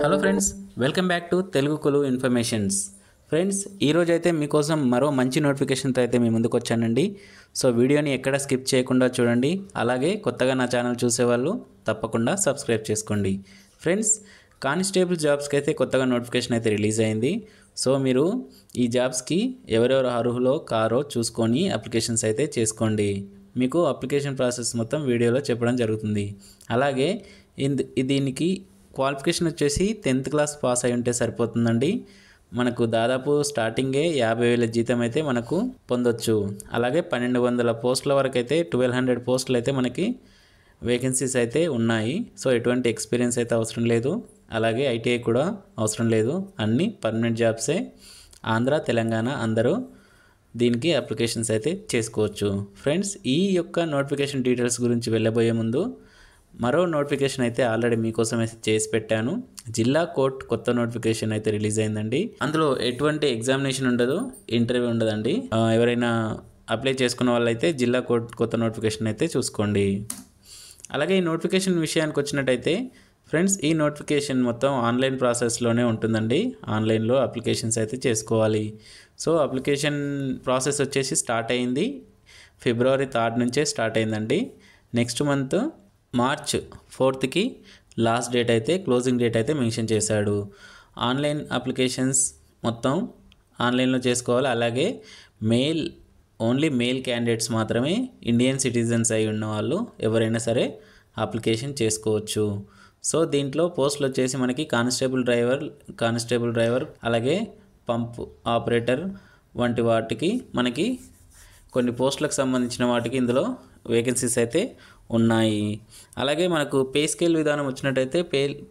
Hello friends, welcome back to Telugu కొలు informations. Friends, ఈరోజు అయితే మీకోసం మరో మంచి నోటిఫికేషన్తో అయితే మీ ముందుకు వచ్చానండి. సో వీడియోని ఎక్కడ స్కిప్ చేయకుండా చూడండి. అలాగే కొత్తగా నా ఛానల్ చూసేవాళ్ళు తప్పకుండా సబ్స్క్రైబ్ చేసుకోండి. ఫ్రెండ్స్, కానిస్టేబుల్ జాబ్స్కి అయితే కొత్తగా నోటిఫికేషన్ అయితే రిలీజ్ అయింది. సో మీరు ఈ జాబ్స్కి ఎవరెవరు అర్హులో కారో చూసుకొని అప్లికేషన్స్ అయితే చేసుకోండి. మీకు అప్లికేషన్ ప్రాసెస్ మొత్తం వీడియోలో చెప్పడం జరుగుతుంది. అలాగే దీనికి క్వాలిఫికేషన్ వచ్చేసి 10th క్లాస్ పాస్ అయి ఉంటే సరిపోతుందండి. మనకు దాదాపు స్టార్టింగే 50,000 జీతం అయితే మనకు పొందొచ్చు. అలాగే 1200 పోస్టుల వరకు అయితే 1200 పోస్టులు అయితే మనకి వేకెన్సీస్ అయితే ఉన్నాయి. సో ఎటువంటి ఎక్స్పీరియన్స్ అయితే అవసరం లేదు. అలాగే ఐటీఐ కూడా అవసరం లేదు. అన్నీ పర్మనెంట్ జాబ్సే. ఆంధ్ర, తెలంగాణ అందరూ దీనికి అప్లికేషన్స్ అయితే చేసుకోవచ్చు. ఫ్రెండ్స్, ఈ యొక్క నోటిఫికేషన్ డీటెయిల్స్ గురించి వెళ్ళబోయే ముందు మరో నోటిఫికేషన్ అయితే ఆల్రెడీ మీకోసం అయితే చేసి పెట్టాను. జిల్లా కోర్ట్ కొత్త నోటిఫికేషన్ అయితే రిలీజ్ అయిందండి. అందులో ఎటువంటి ఎగ్జామినేషన్ ఉండదు, ఇంటర్వ్యూ ఉండదండి. ఎవరైనా అప్లై చేసుకున్న వాళ్ళైతే జిల్లా కోర్ట్ కొత్త నోటిఫికేషన్ అయితే చూసుకోండి. అలాగే ఈ నోటిఫికేషన్ విషయానికి వచ్చినట్టయితే ఫ్రెండ్స్, ఈ నోటిఫికేషన్ మొత్తం ఆన్లైన్ ప్రాసెస్లోనే ఉంటుందండి. ఆన్లైన్లో అప్లికేషన్స్ అయితే చేసుకోవాలి. సో అప్లికేషన్ ప్రాసెస్ వచ్చేసి స్టార్ట్ అయింది February 3 నుంచే స్టార్ట్ అయిందండి. నెక్స్ట్ మంత్ March 4కి లాస్ట్ డేట్ అయితే, క్లోజింగ్ డేట్ అయితే మెన్షన్ చేశాడు. ఆన్లైన్ అప్లికేషన్స్ మొత్తం ఆన్లైన్లో చేసుకోవాలి. అలాగే ఓన్లీ మెయిల్ క్యాండిడేట్స్ మాత్రమే, ఇండియన్ సిటిజన్స్ అయి ఉన్న వాళ్ళు ఎవరైనా సరే అప్లికేషన్ చేసుకోవచ్చు. సో దీంట్లో పోస్టులు వచ్చేసి మనకి కానిస్టేబుల్ డ్రైవర్ అలాగే పంప్ ఆపరేటర్ వంటి వాటికి మనకి కొన్ని పోస్టులకు సంబంధించిన వాటికి ఇందులో వేకెన్సీస్ అయితే ఉన్నాయి. అలాగే మనకు పే స్కేల్ విధానం వచ్చినట్టయితే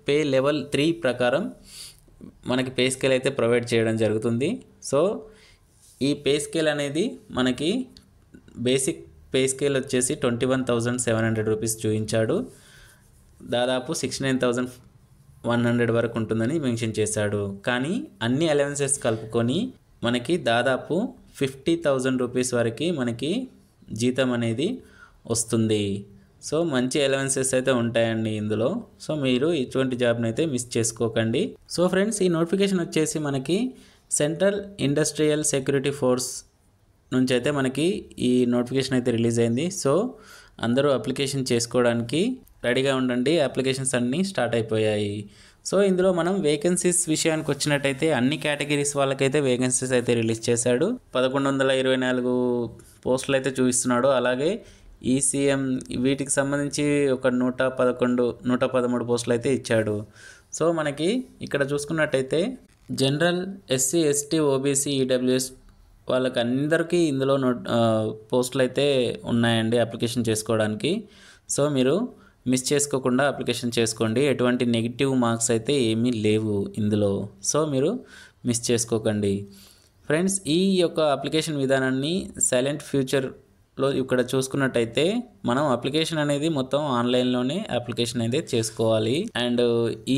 పే లెవెల్ 3 ప్రకారం మనకి పే స్కేల్ అయితే ప్రొవైడ్ చేయడం జరుగుతుంది. సో ఈ పే స్కేల్ అనేది మనకి బేసిక్ పే స్కేల్ వచ్చేసి 21,700 రూపీస్ చూపించాడు. దాదాపు 69,100 వరకు ఉంటుందని మెన్షన్ చేశాడు. కానీ అన్ని అలవెన్సెస్ కలుపుకొని మనకి దాదాపు 50,000 రూపీస్ వరకు మనకి జీతం అనేది వస్తుంది. సో మంచి అలవెన్సెస్ అయితే ఉంటాయండి ఇందులో. సో మీరు ఇటువంటి జాబ్ని అయితే మిస్ చేసుకోకండి. సో ఫ్రెండ్స్, ఈ నోటిఫికేషన్ వచ్చేసి మనకి సెంట్రల్ ఇండస్ట్రియల్ సెక్యూరిటీ ఫోర్స్ నుంచి అయితే మనకి ఈ నోటిఫికేషన్ అయితే రిలీజ్ అయింది. సో అందరూ అప్లికేషన్ చేసుకోవడానికి రెడీగా ఉండండి. అప్లికేషన్స్ అన్నీ స్టార్ట్ అయిపోయాయి. సో ఇందులో మనం వేకెన్సీస్ విషయానికి వచ్చినట్టయితే అన్ని కేటగిరీస్ వాళ్ళకైతే వేకెన్సీస్ అయితే రిలీజ్ చేశాడు. 1124 పోస్టులు అయితే చూపిస్తున్నాడు. అలాగే ఈసీఎం వీటికి సంబంధించి ఒక 113 పోస్టులు అయితే ఇచ్చాడు. సో మనకి ఇక్కడ చూసుకున్నట్టయితే general, SC, ST, OBC, EWS వాళ్ళకి అందరికీ ఇందులో పోస్టులు అయితే ఉన్నాయండి అప్లికేషన్ చేసుకోవడానికి. సో మీరు మిస్ చేసుకోకుండా అప్లికేషన్ చేసుకోండి. ఎటువంటి నెగిటివ్ మార్క్స్ అయితే ఏమీ లేవు ఇందులో. సో మీరు మిస్ చేసుకోకండి. ఫ్రెండ్స్, ఈ యొక్క అప్లికేషన్ విధానాన్ని సైలెంట్ ఫ్యూచర్లో ఇక్కడ చూసుకున్నట్టయితే మనం అప్లికేషన్ అనేది మొత్తం ఆన్లైన్లోనే అప్లికేషన్ అయితే చేసుకోవాలి. అండ్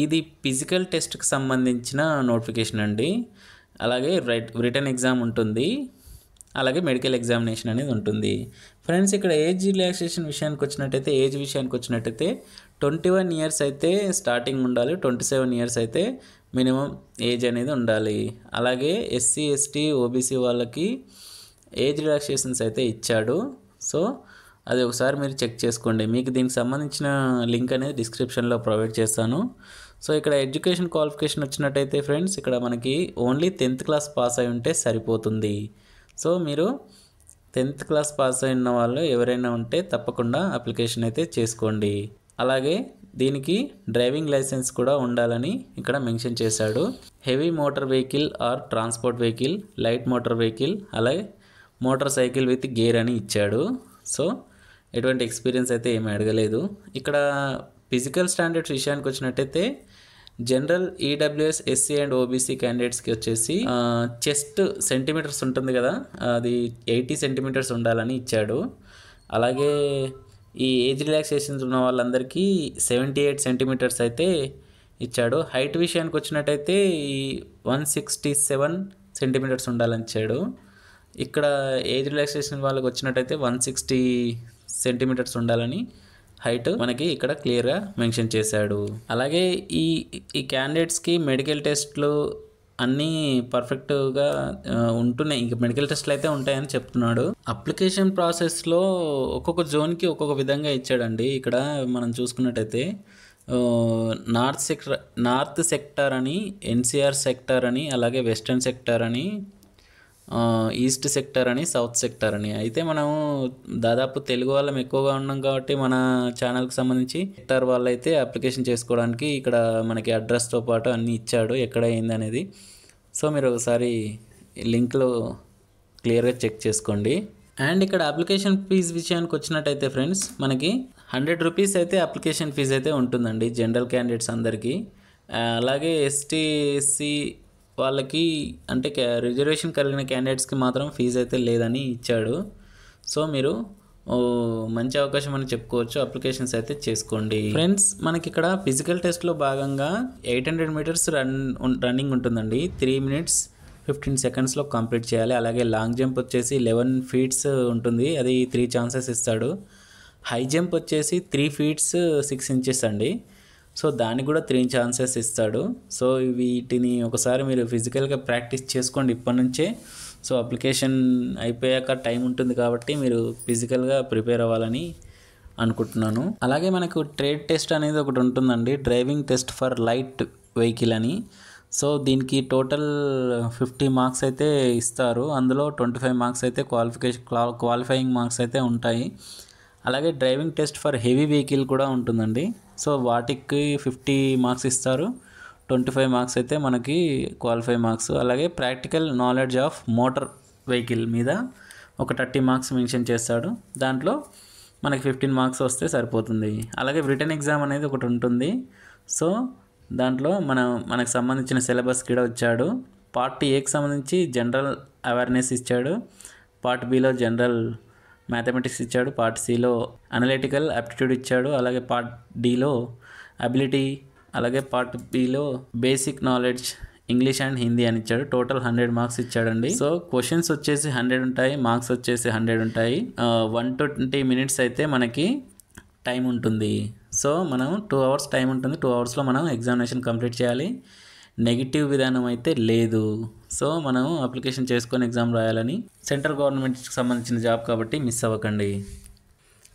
ఇది ఫిజికల్ టెస్ట్కి సంబంధించిన నోటిఫికేషన్ అండి. అలాగే రిటన్ ఎగ్జామ్ ఉంటుంది. అలాగే మెడికల్ ఎగ్జామినేషన్ అనేది ఉంటుంది. ఫ్రెండ్స్, ఇక్కడ ఏజ్ రిలాక్సేషన్ విషయానికి వచ్చినట్టయితే 21 ఇయర్స్ అయితే స్టార్టింగ్ ఉండాలి. 27 ఇయర్స్ అయితే మినిమం ఏజ్ అనేది ఉండాలి. అలాగే ఎస్సీ, ఎస్టీ, ఓబీసీ వాళ్ళకి ఏజ్ రిలాక్సేషన్స్ అయితే ఇచ్చాడు. సో అది ఒకసారి మీరు చెక్ చేసుకోండి. మీకు దీనికి సంబంధించిన లింక్ అనేది డిస్క్రిప్షన్లో ప్రొవైడ్ చేస్తాను. సో ఇక్కడ ఎడ్యుకేషన్ క్వాలిఫికేషన్ వచ్చినట్టయితే ఫ్రెండ్స్, ఇక్కడ మనకి ఓన్లీ 10th క్లాస్ పాస్ అయి ఉంటే సరిపోతుంది. సో మీరు 10th క్లాస్ పాస్ అయిన వాళ్ళు ఎవరైనా ఉంటే తప్పకుండా అప్లికేషన్ అయితే చేసుకోండి. అలాగే దీనికి డ్రైవింగ్ లైసెన్స్ కూడా ఉండాలని ఇక్కడ మెన్షన్ చేశాడు. Heavy motor vehicle or transport vehicle, light motor vehicle, అలాగే మోటార్ సైకిల్ విత్ గేర్ అని ఇచ్చాడు. సో ఎటువంటి ఎక్స్పీరియన్స్ అయితే ఏమీ అడగలేదు. ఇక్కడ ఫిజికల్ స్టాండర్డ్స్ విషయానికి వచ్చినట్టయితే general, EWS, SC and OBC క్యాండిడేట్స్కి వచ్చేసి చెస్ట్ సెంటీమీటర్స్ ఉంటుంది కదా, అది 80 సెంటీమీటర్స్ ఉండాలని ఇచ్చాడు. అలాగే ఈ ఏజ్ రిలాక్సేషన్స్ ఉన్న వాళ్ళందరికీ 78 సెంటీమీటర్స్ అయితే ఇచ్చాడు. హైట్ విషయానికి వచ్చినట్టయితే ఈ 167 సెంటీమీటర్స్ ఉండాలని ఇచ్చాడు. ఇక్కడ ఏజ్ రిలాక్సేషన్ వాళ్ళకి వచ్చినట్టయితే 160 సెంటీమీటర్స్ ఉండాలని, హైట్ మనకి ఇక్కడ క్లియర్గా మెన్షన్ చేశాడు. అలాగే ఈ క్యాండిడేట్స్కి మెడికల్ టెస్ట్లు అన్నీ పర్ఫెక్ట్గా ఉంటున్నాయి. ఇంక మెడికల్ టెస్ట్లు అయితే ఉంటాయని చెప్తున్నాడు. అప్లికేషన్ ప్రాసెస్లో ఒక్కొక్క జోన్కి ఒక్కొక్క విధంగా ఇచ్చాడండి. ఇక్కడ మనం చూసుకున్నట్టయితే నార్త్ సెక్టార్ అని, ఎన్సిఆర్ సెక్టార్ అని, అలాగే వెస్టర్న్ సెక్టార్ అని, ఈస్ట్ సెక్టార్ అని, సౌత్ సెక్టార్ అని. అయితే మనం దాదాపు తెలుగు వాళ్ళం ఎక్కువగా ఉన్నాం కాబట్టి మన ఛానల్కి సంబంధించి సెక్టార్ వాళ్ళైతే అప్లికేషన్ చేసుకోవడానికి ఇక్కడ మనకి అడ్రస్తో పాటు అన్నీ ఇచ్చాడు, ఎక్కడ అయింది అనేది. సో మీరు ఒకసారి లింక్లో క్లియర్గా చెక్ చేసుకోండి. అండ్ ఇక్కడ అప్లికేషన్ ఫీజు విషయానికి వచ్చినట్టయితే ఫ్రెండ్స్, మనకి 100 రూపీస్ అయితే అప్లికేషన్ ఫీజు అయితే ఉంటుందండి జనరల్ క్యాండిడేట్స్ అందరికీ. అలాగే ఎస్టీ ఎస్సీ వాళ్ళకి అంటే రిజర్వేషన్ కలిగిన క్యాండిడేట్స్కి మాత్రం ఫీజు అయితే లేదని ఇచ్చాడు. సో మీరు మంచి అవకాశం అని చెప్పుకోవచ్చు. అప్లికేషన్స్ అయితే చేసుకోండి ఫ్రెండ్స్. మనకి ఇక్కడ ఫిజికల్ టెస్ట్లో భాగంగా 800 మీటర్స్ రన్నింగ్ ఉంటుందండి. 3 minutes 15 secondsలో కంప్లీట్ చేయాలి. అలాగే లాంగ్ జంప్ వచ్చేసి 11 feet ఉంటుంది, అది 3 chances ఇస్తాడు. హై జంప్ వచ్చేసి 3 feet 6 inches అండి. సో దానికి కూడా 3 chances ఇస్తాడు. సో వీటిని ఒకసారి మీరు ఫిజికల్గా ప్రాక్టీస్ చేసుకోండి ఇప్పటి నుంచే. సో అప్లికేషన్ అయిపోయాక టైం ఉంటుంది కాబట్టి మీరు ఫిజికల్గా ప్రిపేర్ అవ్వాలని అనుకుంటున్నాను. అలాగే మనకు ట్రేడ్ టెస్ట్ అనేది ఒకటి ఉంటుందండి, driving test for light vehicle అని. సో దీనికి టోటల్ 50 మార్క్స్ అయితే ఇస్తారు. అందులో 25 మార్క్స్ అయితే క్వాలిఫైయింగ్ మార్క్స్ అయితే ఉంటాయి. అలాగే driving test for heavy vehicle కూడా ఉంటుందండి. సో వాటికి 50 మార్క్స్ ఇస్తారు, 25 మార్క్స్ అయితే మనకి క్వాలిఫై మార్క్స్. అలాగే practical knowledge of motor vehicle మీద ఒక 30 మార్క్స్ మెన్షన్ చేస్తాడు. దాంట్లో మనకి 15 మార్క్స్ వస్తే సరిపోతుంది. అలాగే రిటన్ ఎగ్జామ్ అనేది ఒకటి ఉంటుంది. సో దాంట్లో మనకు సంబంధించిన సిలబస్ కూడా వచ్చాడు. పార్ట్ ఏకి సంబంధించి జనరల్ అవేర్నెస్ ఇచ్చాడు, పార్ట్ బిలో జనరల్ మ్యాథమెటిక్స్ ఇచ్చాడు, పార్ట్ సిలో అనలిటికల్ యాప్టిట్యూడ్ ఇచ్చాడు, అలాగే పార్ట్ డిలో అబిలిటీ, అలాగే part below basic knowledge English and Hindi అని ఇచ్చాడు. టోటల్ 100 మార్క్స్ ఇచ్చాడండి. సో క్వశ్చన్స్ వచ్చేసి 100 ఉంటాయి, మార్క్స్ వచ్చేసి 100 ఉంటాయి. 120 minutes అయితే మనకి టైం ఉంటుంది. సో మనం 2 hours టైం ఉంటుంది. 2 hours మనం ఎగ్జామినేషన్ కంప్లీట్ చేయాలి. నెగిటివ్ విధానం అయితే లేదు. సో మనం అప్లికేషన్ చేసుకొని ఎగ్జామ్ రాయాలని, సెంట్రల్ గవర్నమెంట్కి సంబంధించిన జాబ్ కాబట్టి మిస్ అవ్వకండి.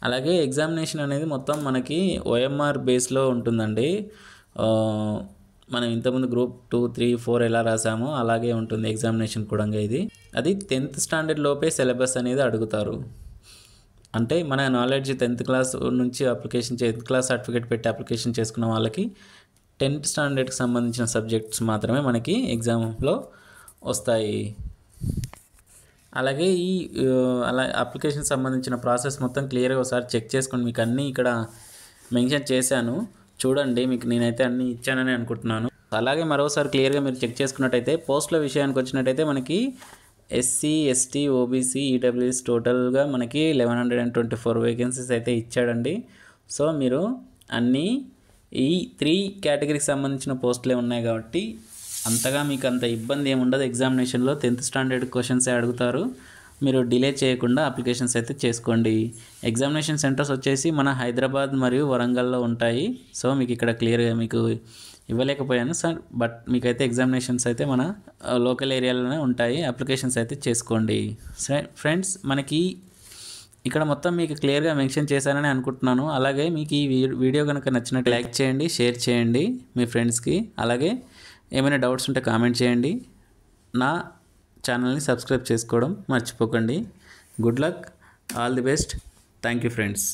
అలాగే ఎగ్జామినేషన్ అనేది మొత్తం మనకి OMR బేస్లో ఉంటుందండి. మనం ఇంతకుముందు గ్రూప్ 2, 3, 4 ఎలా రాసామో అలాగే ఉంటుంది ఎగ్జామినేషన్ కూడా. అది 10th standard లోపే సిలబస్ అనేది అడుగుతారు. అంటే మన నాలెడ్జ్ 10th class నుంచి అప్లికేషన్ 10th class సర్టిఫికేట్ పెట్టి అప్లికేషన్ చేసుకున్న వాళ్ళకి 10th standardకి సంబంధించిన సబ్జెక్ట్స్ మాత్రమే మనకి ఎగ్జామ్లో వస్తాయి. అలాగే అలా అప్లికేషన్ సంబంధించిన ప్రాసెస్ మొత్తం క్లియర్గా ఒకసారి చెక్ చేసుకోండి. మీకు అన్నీ ఇక్కడ మెన్షన్ చేశాను చూడండి. మీకు నేనైతే అన్నీ ఇచ్చానని అనుకుంటున్నాను. అలాగే మరోసారి క్లియర్గా మీరు చెక్ చేసుకున్నట్టయితే పోస్టుల విషయానికి వచ్చినట్టయితే మనకి SC, ST, OBC, EWS టోటల్గా మనకి 1124 వేకెన్సీస్ అయితే ఇచ్చాడండి. సో మీరు అన్నీ ఈ 3 కేటగిరీకి సంబంధించిన పోస్టులే ఉన్నాయి కాబట్టి అంతగా మీకు అంత ఇబ్బంది ఏమి ఉండదు. ఎగ్జామినేషన్లో 10th standard క్వశ్చన్సే అడుగుతారు. మీరు డిలే చేయకుండా అప్లికేషన్స్ అయితే చేసుకోండి. ఎగ్జామినేషన్ సెంటర్స్ వచ్చేసి మన హైదరాబాద్ మరియు వరంగల్లో ఉంటాయి. సో మీకు ఇక్కడ క్లియర్గా మీకు ఇవ్వలేకపోయాను సార్, బట్ మీకైతే ఎగ్జామినేషన్స్ అయితే మన లోకల్ ఏరియాలోనే ఉంటాయి. అప్లికేషన్స్ అయితే చేసుకోండి. ఫ్రెండ్స్ మనకి ఇక్కడ మొత్తం మీకు క్లియర్గా మెన్షన్ చేశానని అనుకుంటున్నాను. అలాగే మీకు ఈ వీడియో కనుక నచ్చినట్టు లైక్ చేయండి, షేర్ చేయండి మీ ఫ్రెండ్స్కి. అలాగే ఏమైనా డౌట్స్ ఉంటే కామెంట్ చేయండి. నా ఛానల్ని సబ్స్క్రైబ్ చేసుకోవడం మర్చిపోకండి. Good luck, all the best. Thank you friends.